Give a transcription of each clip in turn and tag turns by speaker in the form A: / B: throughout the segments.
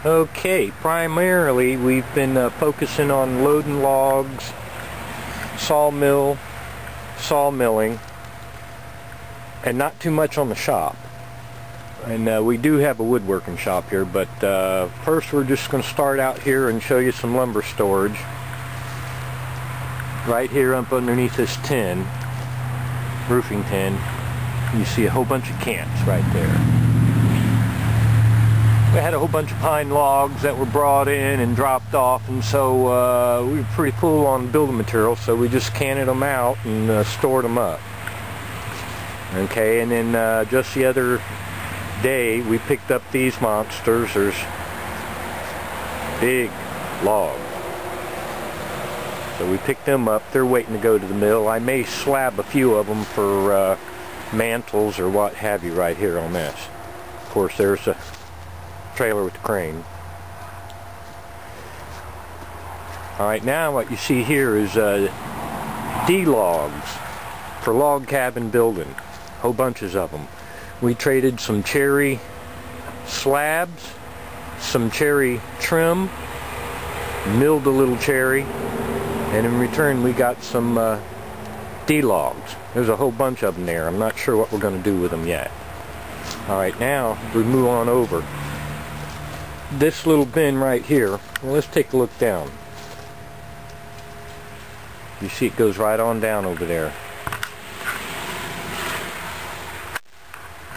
A: Okay, primarily we've been focusing on loading logs, sawmilling, and not too much on the shop. And we do have a woodworking shop here, but first we're just going to start out here and show you some lumber storage. Right here up underneath this tin, roofing tin, you see a whole bunch of cants right there. We had a whole bunch of pine logs that were brought in and dropped off, and so we were pretty full on building material, so we just canted them out and stored them up. Okay, and then just the other day we picked up these monsters. There's big logs. So we picked them up. They're waiting to go to the mill. I may slab a few of them for mantles or what have you right here on this. Of course, there's a trailer with the crane. Alright, now what you see here is D-logs for log cabin building. Whole bunches of them. We traded some cherry slabs, some cherry trim, milled a little cherry, and in return we got some D-logs. There's a whole bunch of them there. I'm not sure what we're going to do with them yet. Alright, now we move on over. This little bin right here, well, let's take a look down. You see it goes right on down over there.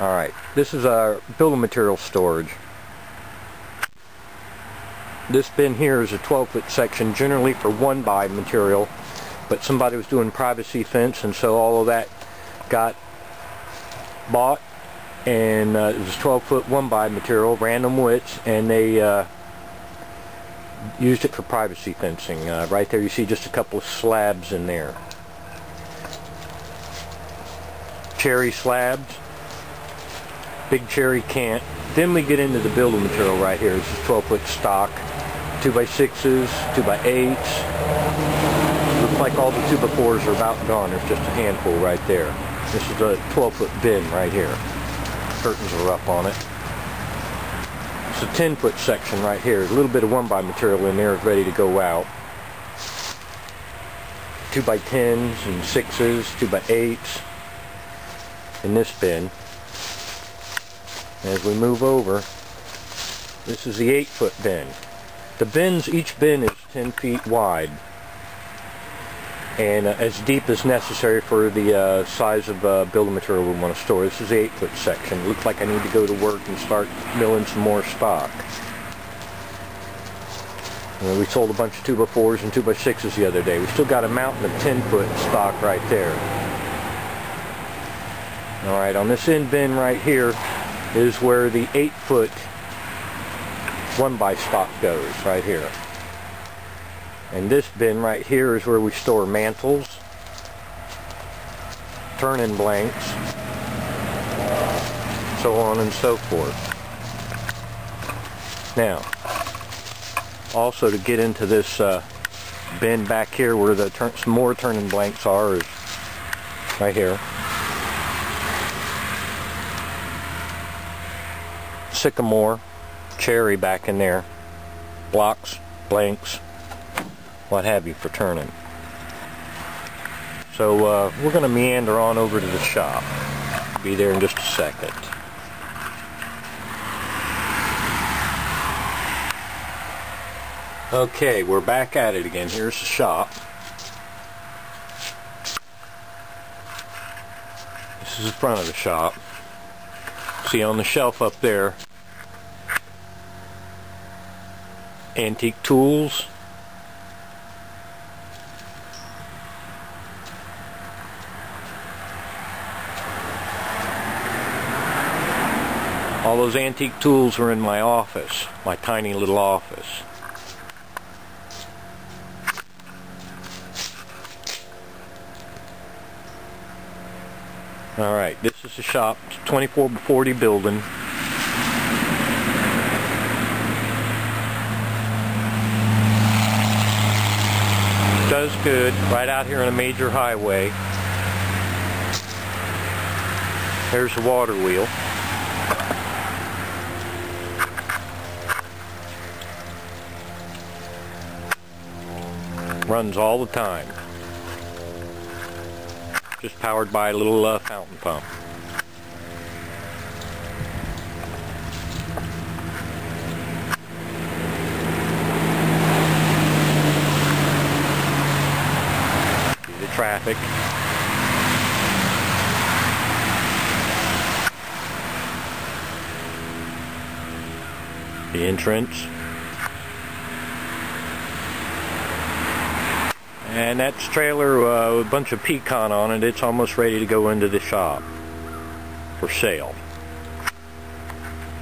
A: Alright, this is our building material storage. This bin here is a 12-foot section, generally for 1x material, but somebody was doing privacy fence, and so all of that got bought, and it was 12-foot 1x material, random widths, and they used it for privacy fencing. Right there you see just a couple of slabs in there. Cherry slabs, big cherry cant. Then we get into the building material right here. This is 12-foot stock, 2x6s, 2x8s. Looks like all the 2x4s are about gone. There's just a handful right there. This is a 12-foot bin right here. Curtains are up on it. It's a 10-foot section right here. A little bit of 1x material in there is ready to go out. 2x10s and 6s, 2x8s in this bin. As we move over, this is the 8-foot bin. The bins, each bin is 10 feet wide and as deep as necessary for the size of building material we want to store. This is the 8-foot section. Looks like I need to go to work and start milling some more stock. We sold a bunch of 2x4s and 2x6s the other day. We still got a mountain of 10-foot stock right there. Alright, on this end bin right here is where the 8-foot 1x stock goes, right here. And this bin right here is where we store mantles, turn-in blanks, so on and so forth. Now, also to get into this bin back here where the some more turn-in blanks are is right here. Sycamore, cherry back in there, blocks, blanks, what have you for turning. So we're going to meander on over to the shop. Be there in just a second. Okay, we're back at it again. Here's the shop. This is the front of the shop. See on the shelf up there, antique tools, all those antique tools are in my office, my tiny little office. Alright, this is the shop. It's a 24 by 40 building. Does good, right out here on a major highway. There's the water wheel. Runs all the time. Just powered by a little fountain pump. See the traffic. The entrance. And that's trailer with a bunch of pecan on it. It's almost ready to go into the shop for sale.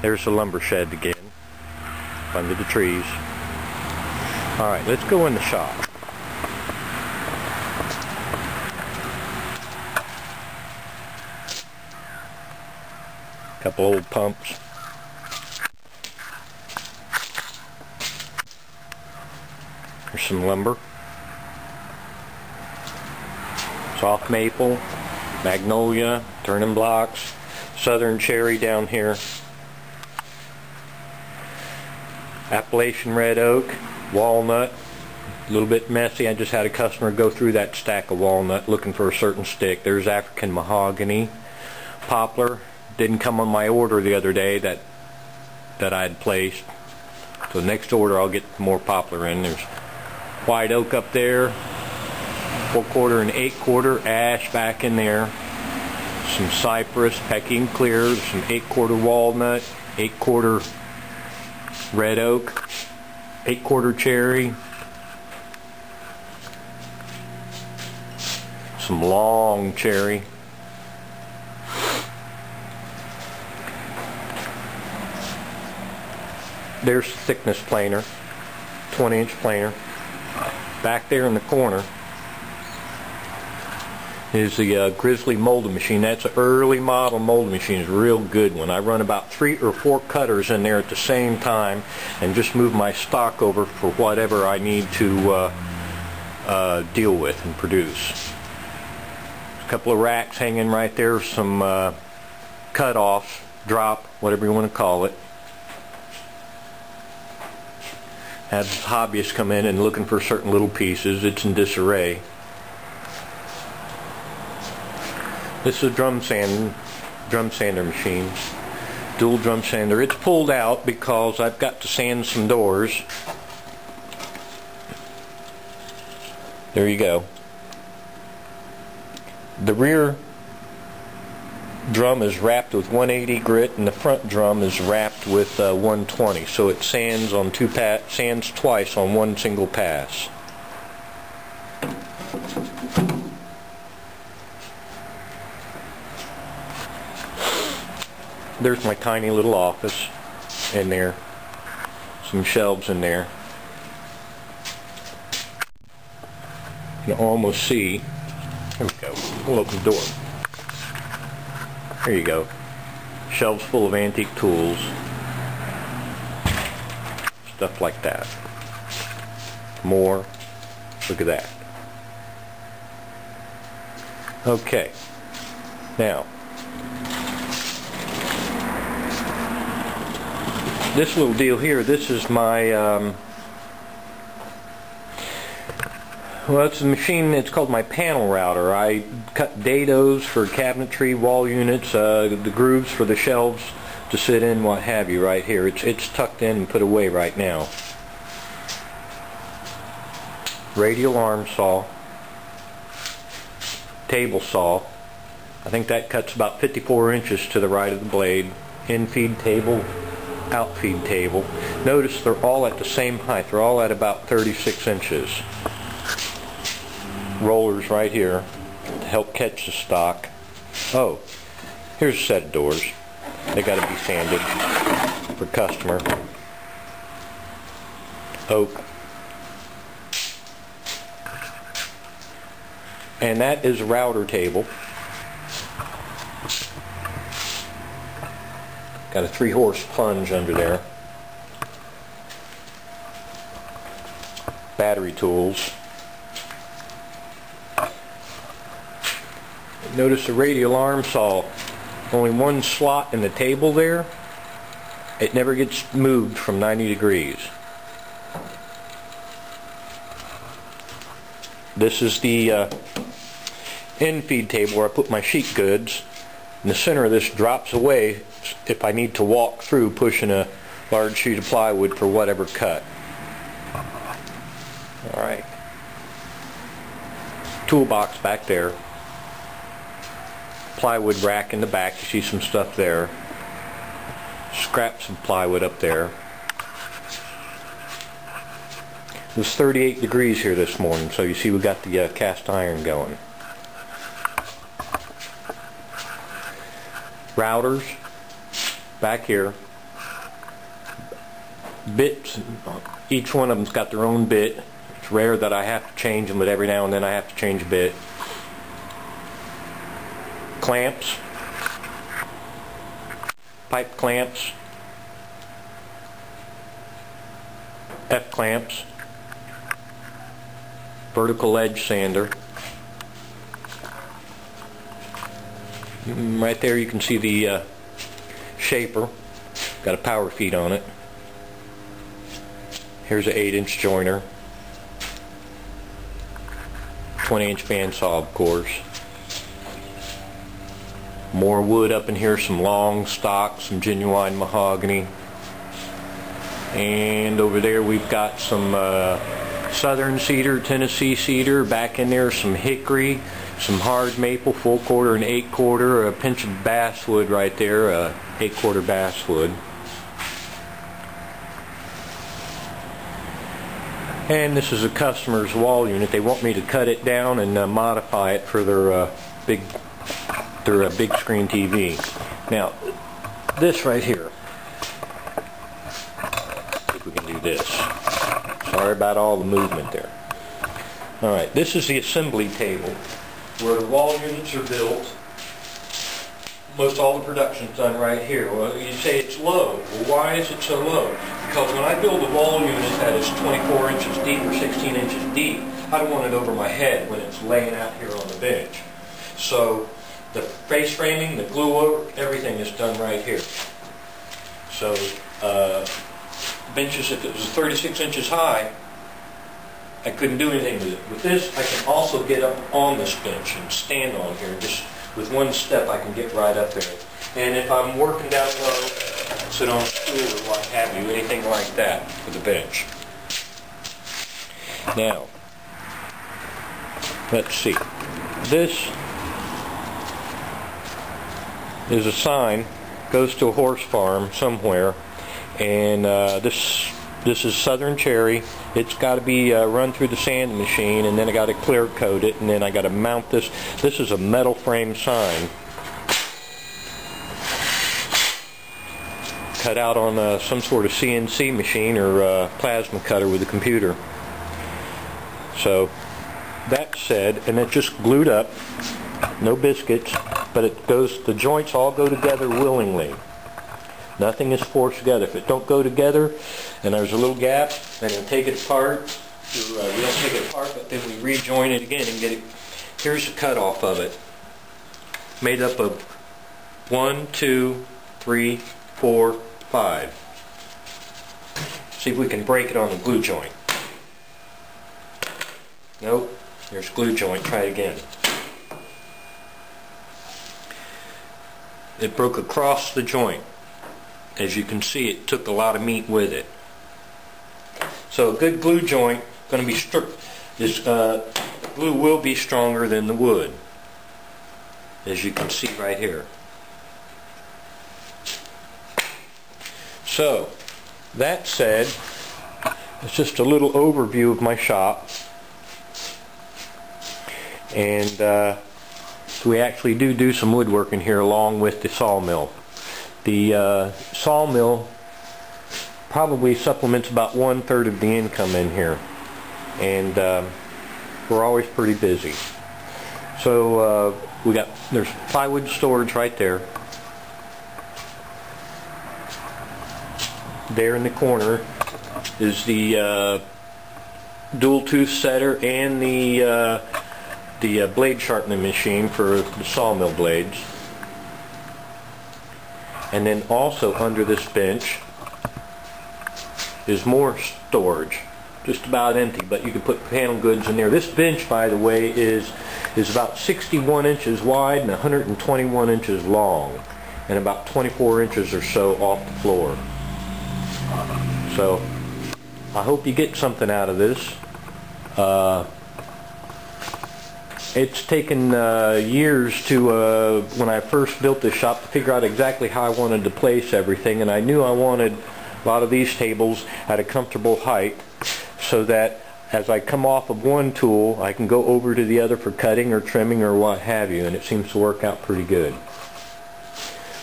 A: There's the lumber shed again, under the trees. Alright, let's go in the shop. Couple old pumps. There's some lumber. Soft maple, magnolia, turning blocks, southern cherry down here, Appalachian red oak, walnut, a little bit messy. I just had a customer go through that stack of walnut looking for a certain stick. There's African mahogany, poplar. Didn't come on my order the other day that I had placed. So next order I'll get more poplar in. There's white oak up there. 4/4 and 8/4 ash back in there. Some cypress, Peking clear, some 8/4 walnut, 8/4 red oak, 8/4 cherry, some long cherry. There's the thickness planer, 20-inch planer. Back there in the corner is the Grizzly molding machine. That's an early model molding machine. It's a real good one. I run about 3 or 4 cutters in there at the same time and just move my stock over for whatever I need to deal with and produce. A couple of racks hanging right there, some cut-offs, drop, whatever you want to call it. Have hobbyists come in and looking for certain little pieces. It's in disarray. This is a drum sander machine, dual drum sander. It's pulled out because I've got to sand some doors. There you go. The rear drum is wrapped with 180 grit and the front drum is wrapped with 120. So it sands on sands twice on one single pass. There's my tiny little office in there. Some shelves in there. You can almost see. There we go. We'll open the door. There you go. Shelves full of antique tools. Stuff like that. More. Look at that. Okay. Now, this little deal here, this is my, well, it's a machine, it's called my panel router. I cut dados for cabinetry, wall units, the grooves for the shelves to sit in, what have you, right here. It's tucked in and put away right now. Radial arm saw, table saw. I think that cuts about 54 inches to the right of the blade. In-feed table, outfeed table. Notice they're all at the same height. They're all at about 36 inches. Rollers right here to help catch the stock. Oh, here's a set of doors. They got to be sanded for customer. Oak. And that is a router table. Got a 3-horse plunge under there. Battery tools. Notice the radial arm saw. Only one slot in the table there. It never gets moved from 90 degrees. This is the end feed table where I put my sheet goods. And the center of this drops away if I need to walk through pushing a large sheet of plywood for whatever cut. Alright. Toolbox back there. Plywood rack in the back. You see some stuff there. Scraps of plywood up there. It was 38 degrees here this morning, so you see we got the cast iron going. Routers back here. Bits, each one of them's got their own bit. It's rare that I have to change them, but every now and then I have to change a bit. Clamps, pipe clamps, F-clamps, vertical edge sander. Right there you can see the shaper. Got a power feed on it. Here's an 8-inch joiner. 20-inch bandsaw, of course. More wood up in here, some long stock, some genuine mahogany. And over there we've got some southern cedar, Tennessee cedar. Back in there some hickory, some hard maple, 4/4 and 8/4, a pinch of basswood right there, 8/4 basswood. And this is a customer's wall unit. They want me to cut it down and modify it for their big screen TV. Now, this right here. See if we can do this. Sorry about all the movement there. Alright, this is the assembly table where the wall units are built. Most all the production's done right here. Well, you say it's low. Well, why is it so low? Because when I build a wall unit that is 24 inches deep or 16 inches deep, I don't want it over my head when it's laying out here on the bench. So the face framing, the glue work, everything is done right here. So benches, if it was 36 inches high, I couldn't do anything with it. With this, I can also get up on this bench and stand on here. Just with one step, I can get right up there. And if I'm working down low, sit on a stool or what have you, anything like that for the bench. Now, let's see. This is a sign, goes to a horse farm somewhere, and this is Southern Cherry. It's got to be run through the sanding machine, and then I got to clear coat it, and then I got to mount this. This is a metal frame sign cut out on some sort of CNC machine or plasma cutter with a computer. So that said, and it's just glued up, no biscuits, but it goes. The joints all go together willingly. Nothing is forced together. If it don't go together and there's a little gap, then we'll take it apart. We don't take it apart, but then we rejoin it again and get it. Here's the cutoff of it. Made up of 1, 2, 3, 4, 5. See if we can break it on the glue joint. Nope. There's glue joint. Try it again. It broke across the joint. As you can see, it took a lot of meat with it. So a good glue joint going to be glue will be stronger than the wood, as you can see right here. So that said, it's just a little overview of my shop, and so we actually do some woodworking here along with the sawmill. The sawmill probably supplements about 1/3 of the income in here, and we're always pretty busy. So there's plywood storage right there. There in the corner is the dual tooth setter and the blade sharpening machine for the sawmill blades. And then also under this bench is more storage. just about empty, but you can put panel goods in there. This bench, by the way, is about 61 inches wide and 121 inches long, and about 24 inches or so off the floor. So I hope you get something out of this. It's taken years to, when I first built this shop, to figure out exactly how I wanted to place everything, and I knew I wanted a lot of these tables at a comfortable height so that as I come off of one tool I can go over to the other for cutting or trimming or what have you, and it seems to work out pretty good.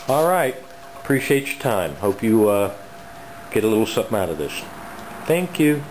A: Alright, appreciate your time. Hope you get a little something out of this. Thank you.